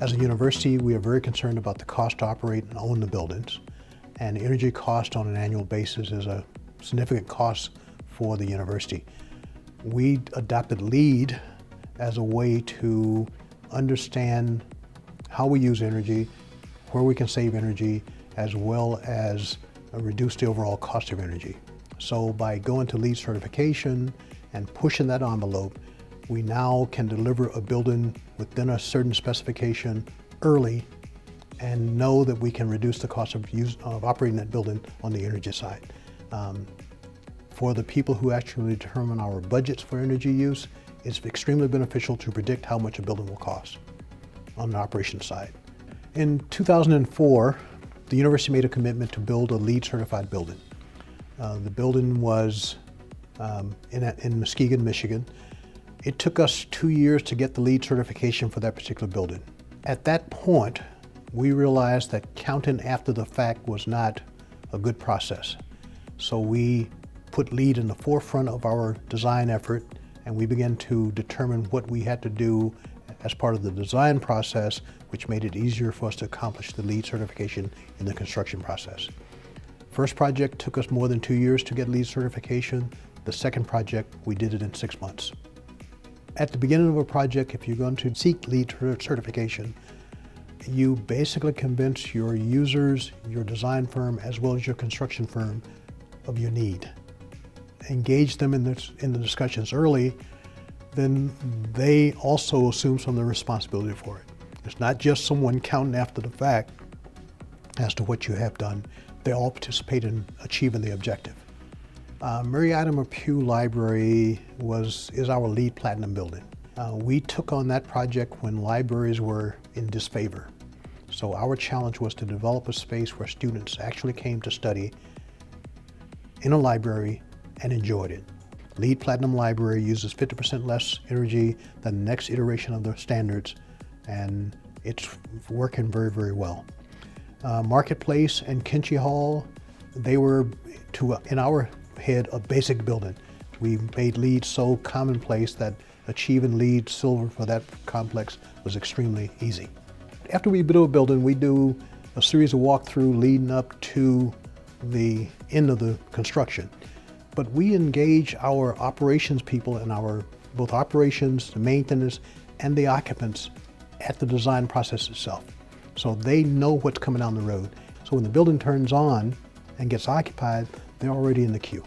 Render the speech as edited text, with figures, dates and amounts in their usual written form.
As a university, we are very concerned about the cost to operate and own the buildings, and energy cost on an annual basis is a significant cost for the university. We adopted LEED as a way to understand how we use energy, where we can save energy, as well as reduce the overall cost of energy. So by going to LEED certification and pushing that envelope, we now can deliver a building within a certain specification early and know that we can reduce the cost of operating that building on the energy side. For the people who actually determine our budgets for energy use, it's extremely beneficial to predict how much a building will cost on the operations side. In 2004, the university made a commitment to build a LEED certified building. The building was in Muskegon, Michigan. It took us 2 years to get the LEED certification for that particular building. At that point, we realized that counting after the fact was not a good process. So we put LEED in the forefront of our design effort, and we began to determine what we had to do as part of the design process, which made it easier for us to accomplish the LEED certification in the construction process. First project took us more than 2 years to get LEED certification. The second project, we did it in 6 months. At the beginning of a project, if you're going to seek LEED certification, you basically convince your users, your design firm, as well as your construction firm of your need. Engage them in the discussions early, then they also assume some of the responsibility for it. It's not just someone counting after the fact as to what you have done. They all participate in achieving the objective. Marietta Pugh Library is our LEED Platinum building. We took on that project when libraries were in disfavor. So our challenge was to develop a space where students actually came to study in a library and enjoyed it. LEED Platinum Library uses 50% less energy than the next iteration of the standards, and it's working very, very well. Marketplace and Kinchy Hall, they were, in our head, a basic building. We made LEED so commonplace that achieving LEED Silver for that complex was extremely easy. After we build a building, we do a series of walkthrough leading up to the end of the construction. But we engage our operations people and our both operations, the maintenance, and the occupants at the design process itself. So they know what's coming down the road. So when the building turns on and gets occupied, they're already in the queue.